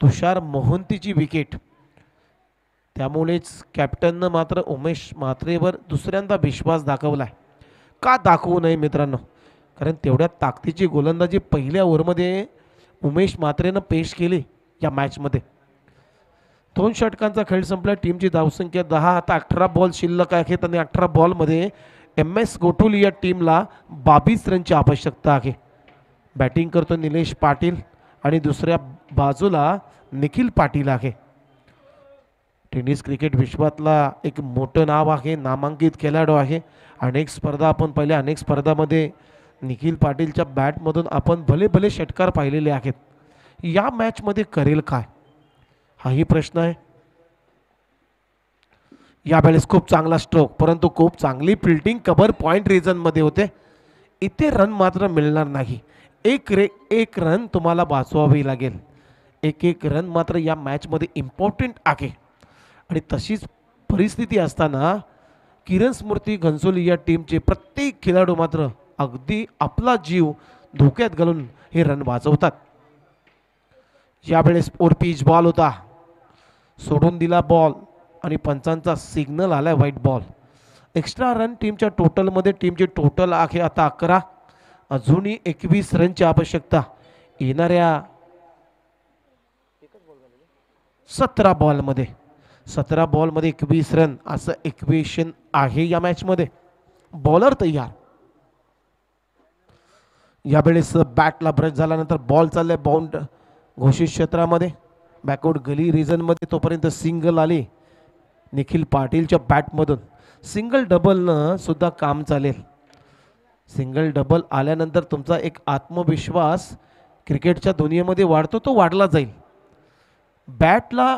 तुषार मोहंतीची विकेट. त्यामुळेच कॅप्टननं मात्र उमेश म्हात्रेवर दुसऱ्यांदा विश्वास दाखवलाय. का दाखवू नये मित्रांनो. कारण तेवढ्या ताकदीची गोलंदाजी पहिल्या ओव्हरमध्ये उमेश म्हात्रेनं पेश केली या मॅचमध्ये. 2 षटकांचा खेळ संपला. टीमची धावसंख्या 10. आता 18 बॉल शिल्लक आहेत आणि 18 बॉलमध्ये MS गोटोली या टीमला 22 रनची आवश्यकता आहे. बॅटिंग करतो निलेश पाटील आणि दुसऱ्या बाजूला निखिल पाटील आहे. टेनिस क्रिकेट विश्वातला एक मोठं नाव आहे. नामांकित खेळाडू आहे. अनेक स्पर्धा आपण पाहिल्या. अनेक स्पर्धामध्ये निखिल पाटीलच्या बॅटमधून आपण भले भले षटकार पाहिलेले आहेत. या मॅचमध्ये करेल काय हाही प्रश्न आहे. यावेळेस खूप चांगला स्ट्रोक परंतु खूप चांगली फिल्डिंग कव्हर पॉइंट रिजनमध्ये होते. इथे रन मात्र मिळणार नाही. एक रन तुम्हाला वाचवावी लागेल. एक रन मात्र या मॅचमध्ये इम्पॉर्टंट आहे. आणि तशीच परिस्थिती असताना किरण स्मृती घनसोली या टीमचे प्रत्येक खेळाडू मात्र अगदी आपला जीव धोक्यात घालून हे रन वाचवतात. यावेळेस फोर पिच बॉल होता. सोडून दिला बॉल आणि पंचांचा सिग्नल आलाय व्हाईट बॉल. एक्स्ट्रा रन टीमच्या टोटलमध्ये. टीमचे टोटल आहे आता 11. अजूनही 21 रनची आवश्यकता. येणाऱ्या 17 बॉलमध्ये 17 बॉलमध्ये 21 रन असं इक्वेशन आहे या मॅचमध्ये. बॉलर तयार. यावेळेस बॅटला ब्रश झाल्यानंतर बॉल चाललाय बाउंड घोषित क्षेत्रामध्ये, बॅकवर्ड गली रिजन मध्ये. तोपर्यंत सिंगल आली निखिल पाटीलच्या बॅटमधून. सिंगल डबलनं सुद्धा काम चालेल. सिंगल डबल आल्यानंतर तुमचा एक आत्मविश्वास क्रिकेटच्या दुनियेमध्ये वाढतो, तो वाढला जाईल. बॅटला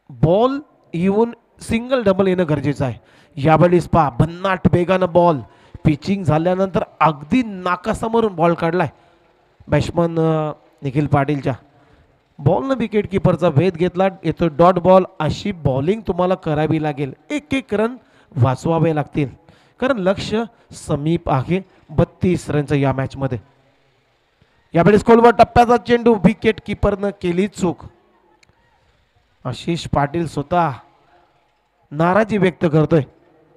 बॉल येऊन सिंगल डबल येणं गरजेचं आहे. यावेळेस पहा भन्नाट वेगानं बॉल पिचिंग झाल्यानंतर अगदी नाकासमोरून बॉल काढलाय बॅट्समन निखिल पाटीलच्या. बॉलनं विकेट किपरचा भेद घेतला. येतो डॉट बॉल. अशी बॉलिंग तुम्हाला करावी लागेल. एक एक रन वाचवावे लागतील कारण लक्ष समीप आहे 32 रनचं या मॅचमध्ये. यावेळेस खोलवर टप्प्याचा चेंडू. विकेट किपरनं केली चूक. आशिष पाटील स्वतः नाराजी व्यक्त करतोय.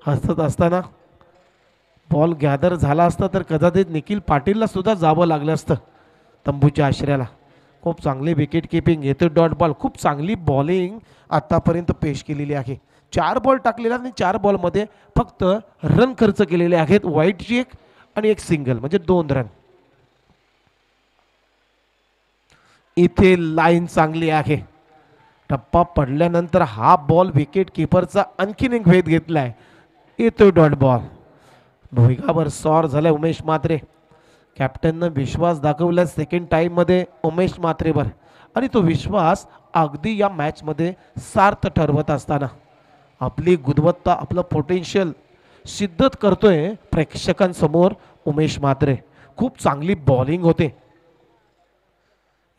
हसत असताना बॉल गॅदर झाला असता तर कदाचित निखिल पाटीलला सुद्धा जावं लागलं असतं तंबूच्या आश्रयाला. खूप चांगली विकेट किपिंग. येतो डॉट बॉल. खूप चांगली बॉलिंग आतापर्यंत पेश केलेली आहे. 4 बॉल टाकलेला आणि 4 बॉलमध्ये फक्त रन खर्च केलेले आहेत. वाईटची एक आणि एक सिंगल म्हणजे 2 रन. इथे लाईन चांगली आहे. टप्पा पडल्यानंतर हा बॉल विकेट किपरचा आणखीन एक भेद घेतलाय. येतो डॉट बॉल. भुईगावर सॉर झालाय उमेश म्हात्रे. कॅप्टननं विश्वास दाखवला सेकंड टाइम मध्ये उमेश म्हात्रेवर आणि तो विश्वास अगदी या मॅच मध्ये सार्थ ठरवत असताना आपली गुणवत्ता आपलं पोटेन्शियल सिद्ध करतोय प्रेक्षकांसमोर उमेश म्हात्रे. खूप चांगली बॉलिंग होते.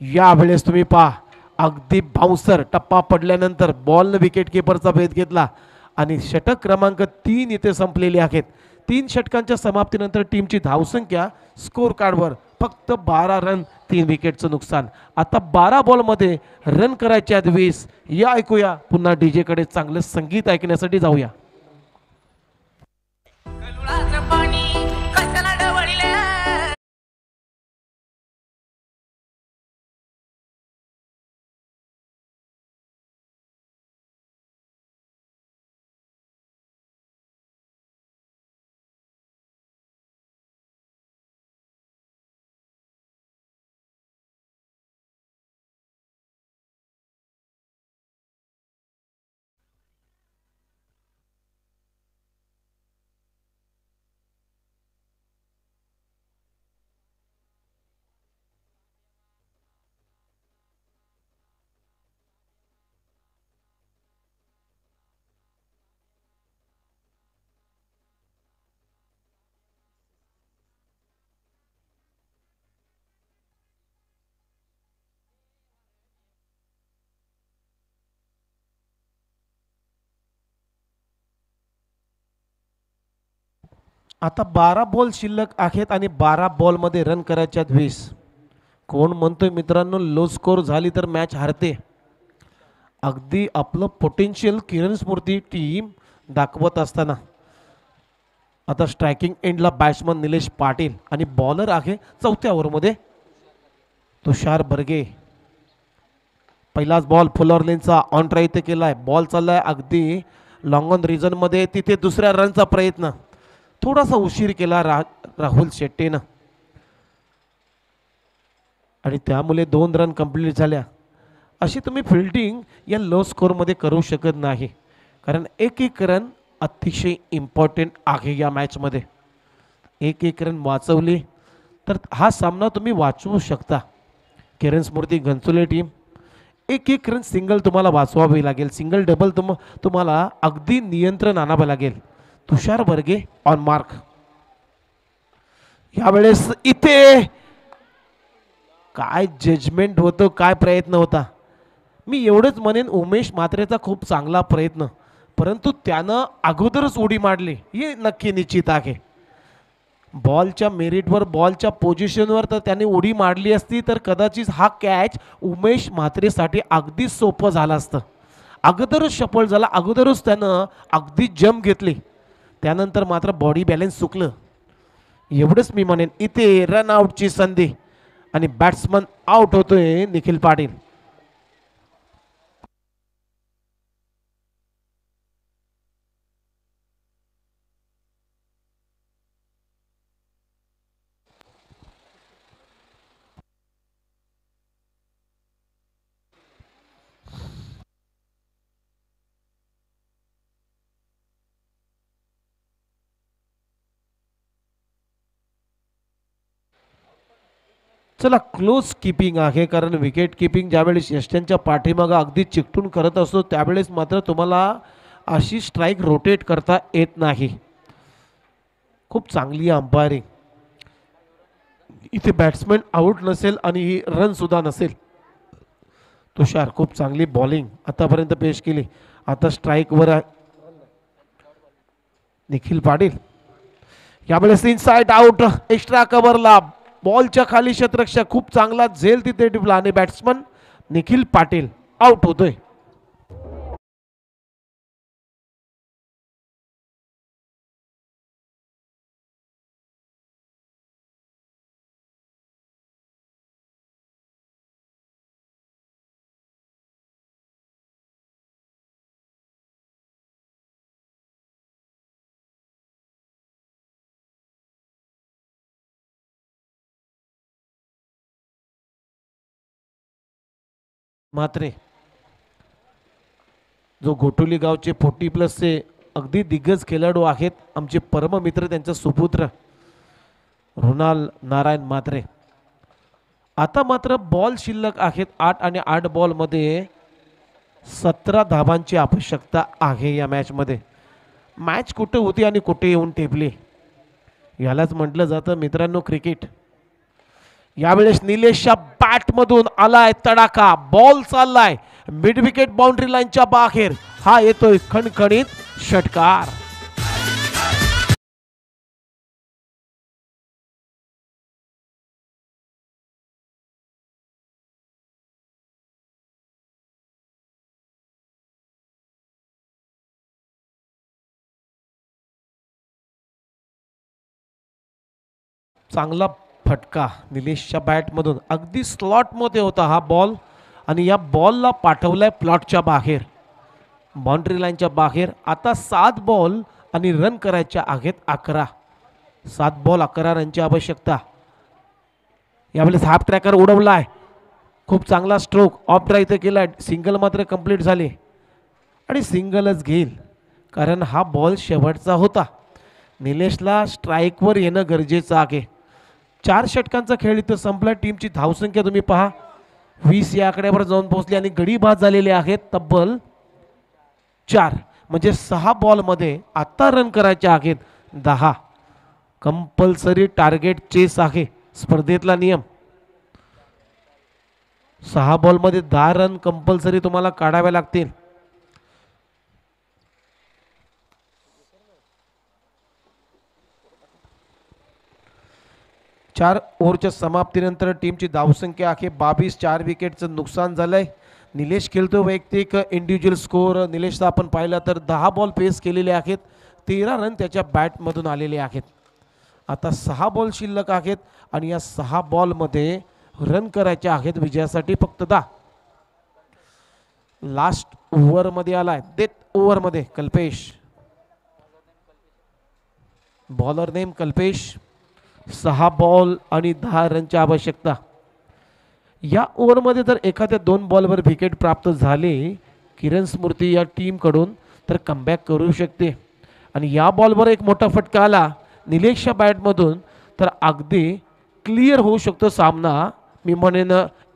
यावेळेस तुम्ही पहा अगदी बाउन्सर. टप्पा पडल्यानंतर बॉलनं विकेट किपरचा भेद घेतला आणि षटक क्रमांक 3 इथे संपलेले आहेत. 3 षटकांच्या समाप्तीनंतर टीमची धावसंख्या स्कोर कार्डवर फक्त 12 रन 3 विकेटचं नुकसान. आता 12 बॉलमध्ये रन करायचे आहेत 20. या ऐकूया पुन्हा डीजे कडे चांगलं संगीत ऐकण्यासाठी जाऊया. आता 12 बॉल शिल्लक आहेत आणि 12 बॉलमध्ये रन करायचे आहेत 20. कोण म्हणतोय मित्रांनो लो स्कोर झाली तर मॅच हारते. अगदी आपलं पोटेन्शियल किरण स्फूर्ती टीम दाखवत असताना आता स्ट्रायकिंग एंडला बॅट्समन निलेश पाटील आणि बॉलर आहे 4थ्या ओव्हरमध्ये तुषार बर्गे. पहिलाच बॉल फुल लेनचा ऑन ट्राय इथे केलाय. बॉल चाललाय अगदी लॉंग ऑन रिजन मध्ये. तिथे दुसऱ्या रनचा प्रयत्न थोडासा उशीर केला राहुल शेट्टीनं आणि त्यामुळे 2 रन कंप्लीट झाल्या. अशी तुम्ही फिल्डिंग या लो स्कोअरमध्ये करू शकत नाही कारण एक एक रन अतिशय इम्पॉर्टंट आहे या मॅचमध्ये. एक एक रन वाचवली तर हा सामना तुम्ही वाचवू शकता. किरण स्मृती घनसोली टीम एक एक रन सिंगल तुम्हाला वाचवावे लागेल. सिंगल डबल तुम्हाला अगदी नियंत्रण आणावं लागेल. तुषार बर्गे ऑन मार्क. यावेळेस इथे काय जजमेंट होतं, काय प्रयत्न होता. मी एवढंच म्हणेन उमेश म्हात्रेचा खूप चांगला प्रयत्न, परंतु त्यानं अगोदरच उडी मारली हे नक्की निश्चित आहे. बॉलच्या मेरिटवर बॉलच्या पोझिशनवर तर त्याने उडी मारली असती तर कदाचित हा कॅच उमेश म्हात्रेसाठी अगदी सोपं झालं असतं. अगोदरच शफल झाला, अगोदरच त्यानं अगदी जंप घेतली, त्यानंतर मात्र बॉडी बॅलन्स चुकलं. एवढंच मी म्हणेन. इथे रन आउटची संधी आणि बॅट्समन आउट होतोय निखिल पाटील. चला क्लोज किपिंग आहे, कारण विकेट किपिंग ज्यावेळेस यष्ट्यांच्या पाठीमागं अगदी चिकटून करत असतो त्यावेळेस मात्र तुम्हाला अशी स्ट्राईक रोटेट करता येत नाही. खूप चांगली अंपायरिंग. इथे बॅट्समॅन आउट नसेल आणि ही रन सुद्धा नसेल. तुषार खूप चांगली बॉलिंग आतापर्यंत पेश केली. आता स्ट्राईकवर आहे निखिल पाटील. यावेळेस इनसाइड आउट, एक्स्ट्रा कव्हरला बॉलच्या खाली शतरक्षक खूप चांगला झेल तिथे टिपला आणि बॅट्समन निखिल पाटील आउट होतोय. मात्रे जो घोटोली गावचे 40+ अगदी दिग्गज खेळाडू आहेत, आमचे परम मित्र त्यांचा सुपुत्र रुणाल नारायण मात्रे. आता मात्र बॉल शिल्लक आहेत 8 आणि 8 बॉलमध्ये 17 धावांची आवश्यकता आहे. या मॅचमध्ये मॅच कुठे होती आणि कुठे येऊन टेपली यालाच म्हटलं जातं मित्रांनो क्रिकेट. यावेळेस निलेशच्या बॅटमधून आलाय तडाखा, बॉल चाललाय मिड विकेट बाउंड्री लाईनच्या बाहेर. हा येतोय खणखणीत षटकार. चांगला फटका निलेशच्या बॅटमधून, अगदी स्लॉटमध्ये होता हा बॉल आणि या बॉलला पाठवलाय प्लॉटच्या बाहेर, बाउंड्री लाईनच्या बाहेर. आता 7 बॉल आणि रन करायच्या आहेत 11. 7 बॉल 11 रनची आवश्यकता. यावेळेस हाफ ट्रॅकर उडवलाय, खूप चांगला स्ट्रोक ऑफ ड्राईव्ह इथे केलाय. सिंगल मात्र कंप्लीट झाले आणि सिंगलच घेईल कारण हा बॉल शेवटचा होता. निलेशला स्ट्राईकवर येणं गरजेचं आहे. 4 षटकांचा खेळ इथं संपला. टीमची धावसंख्या तुम्ही पहा 20 या आकड्यावर जाऊन पोहोचली आणि गडी बाद झालेले आहेत तब्बल 4. म्हणजे 6 बॉलमध्ये आता रन करायचे आहेत 10. कंपल्सरी टार्गेट चेस आहे स्पर्धेतला नियम. 6 बॉलमध्ये 10 रन कंपल्सरी तुम्हाला काढावे लागतील. चार ओव्हरच्या समाप्तीनंतर टीमची धावसंख्या आहे 22. 4 विकेटचं नुकसान झालंय. निलेश खेळतो वैयक्तिक इंडिव्हिज्युअल स्कोअर. निलेशचा आपण पाहिलं तर 10 बॉल पेस केलेले आहेत, 13 रन त्याच्या बॅटमधून आलेले आहेत. आता 6 बॉल शिल्लक आहेत आणि या 6 बॉलमध्ये रन करायचे आहेत विजयासाठी फक्त 10. लास्ट ओव्हरमध्ये आलाय, डेथ ओव्हरमध्ये Kalpesh, bowler name Kalpesh. 6 ball आणि 10 रनची आवश्यकता. या ओव्हरमध्ये जर एखाद्या 2 बॉलवर विकेट प्राप्त झाले किरण स्मृती या टीमकडून तर कमबॅक करू शकते. आणि या बॉलवर एक मोठा फटका आला निलेशच्या बॅटमधून तर अगदी क्लिअर होऊ शकतो सामना. मी म्हणेन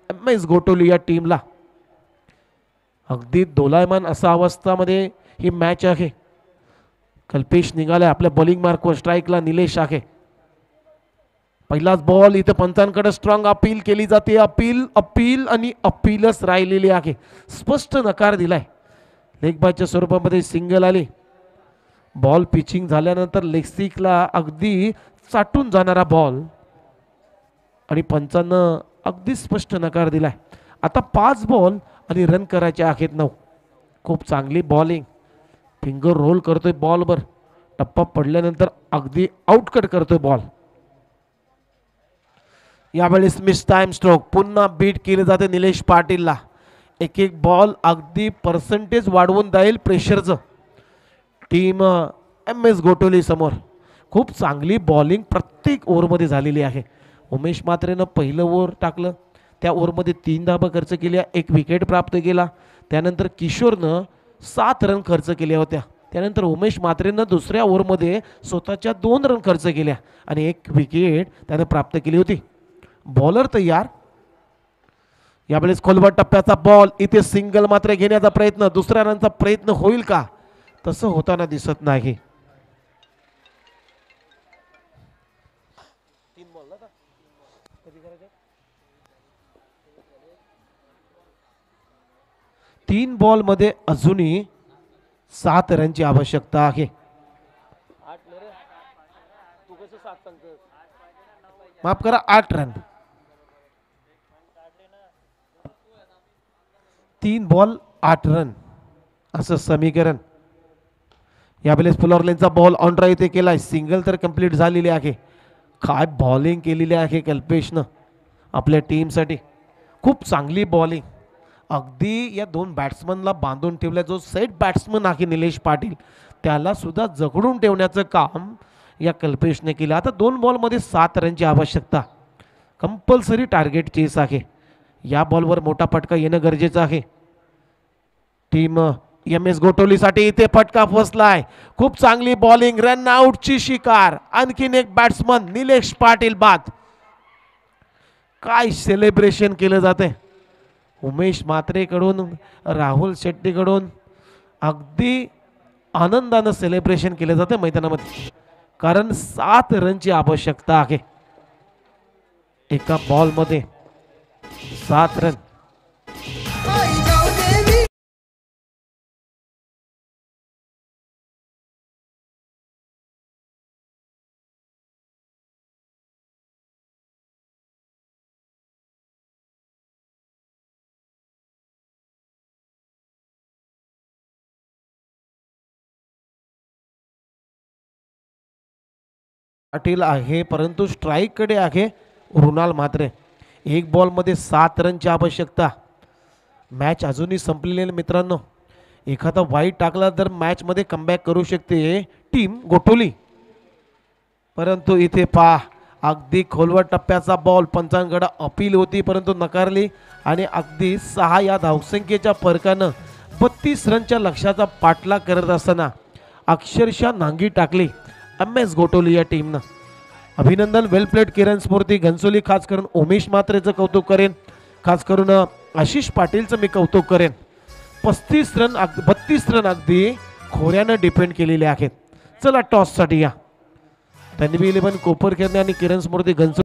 MS घोटोली या टीमला. अगदी दोलायमान असा अवस्थामध्ये ही मॅच आहे. कल्पेश निघाला आपल्या बॉलिंग मार्कवर, स्ट्राईकला निलेश आहे. पहिलाच बॉल इथं पंचांकडे स्ट्रॉंग अपील केली जाते. अपील आणि अपीलच राहिलेली आहे. स्पष्ट नकार दिलाय. लेग बायच्या स्वरूपामध्ये सिंगल आली. बॉल पिचिंग झाल्यानंतर लेगस्टिकला अगदी चाटून जाणारा बॉल आणि पंचांनं अगदी स्पष्ट नकार दिलाय. आता 5 बॉल आणि रन करायचे आहेत 9. खूप चांगली बॉलिंग, फिंगर रोल करतोय बॉलवर. टप्पा पडल्यानंतर अगदी आउटकट करतोय बॉल. यावेळेस मिस टाइम स्ट्रोक पुन्हा बीट केले जाते निलेश पाटीलला. एक बॉल अगदी पर्सेंटेज वाढवून जाईल प्रेशरचं टीम MS घोटोली समोर. खूप चांगली बॉलिंग प्रत्येक ओव्हरमध्ये झालेली आहे. उमेश मात्रेनं पहिलं ओव्हर टाकलं, त्या ओव्हरमध्ये 3 धाबा खर्च केल्या, 1 विकेट प्राप्त केला. त्यानंतर किशोरनं 7 रन खर्च केल्या होत्या. त्यानंतर उमेश मात्रेनं दुसऱ्या ओव्हरमध्ये स्वतःच्या 2 रन खर्च केल्या आणि 1 विकेट त्यानं प्राप्त केली होती. बॉलर तयार. यावेळेस खोलवर टप्प्याचा बॉल, इथे सिंगल मात्र घेण्याचा प्रयत्न, दुसऱ्या रनचा प्रयत्न होईल का? तसं होताना दिसत नाही. तीन बॉल मध्ये अजूनही 7 रनची आवश्यकता आहे. माफ करा, 8 रन. 3 बॉल 8 रन असं समीकरण. यावेळेस फुलॉरलेनचा बॉल ऑन ड्राईव्ह इथे केलाय, सिंगल तर कंप्लीट झालेली आहे. काय बॉलिंग केलेली आहे कल्पेशनं आपल्या टीमसाठी. खूप चांगली बॉलिंग. अगदी या 2 बॅट्समनला बांधून ठेवल्या. जो सेट बॅट्समन आहे निलेश पाटील, त्याला सुद्धा जगडून ठेवण्याचं काम या कल्पेशने केलं. आता 2 बॉलमध्ये 7 रनची आवश्यकता. कंपल्सरी टार्गेट चेस आहे. या बॉलवर मोठा फटका येणं गरजेचं आहे. टीम MS गोटोलीसाठी इथे फटका फसलाय. खूप चांगली बॉलिंग, रन आउटची शिकार. आणखीन एक बॅट्समन निलेश पाटील बाद. काय सेलिब्रेशन केलं जाते उमेश म्हात्रेकडून, राहुल शेट्टीकडून. अगदी आनंदानं सेलिब्रेशन केलं जाते मैदानामध्ये, कारण 7 रनची आवश्यकता आहे. एका बॉलमध्ये 7 रन. पाटील आहे, परंतु स्ट्राईक कडे आहे रुणाल म्हात्रे. एक बॉल मध्ये 7 रनची आवश्यकता. मॅच अजूनही संपलेली मित्रांनो. एखादा वाईट टाकला तर मॅच मध्ये कमबॅक करू शकते टीम गोटोली. परंतु इथे पहा, अगदी खोलवर टप्प्याचा बॉल. पंचांकडे अपील होती परंतु नकारली आणि अगदी 6 या धावसंख्येच्या फरकानं 32 रनच्या लक्ष्याचा पाठलाग करत असताना अक्षरशः नांगी टाकली MS गोटोली या टीमनं. अभिनंदन, वेल प्लेड किरण स्फूर्ती घनसोली. खास करून उमेश म्हात्रेचं कौतुक करेन, खास करून आशिष पाटीलचं मी कौतुक करेन. 32 रन अगदी खोऱ्यानं डिपेंड केलेले आहेत. चला टॉससाठी या. तन्वी 11 कोपरखेरणे आणि किरण स्फूर्ती घनसोली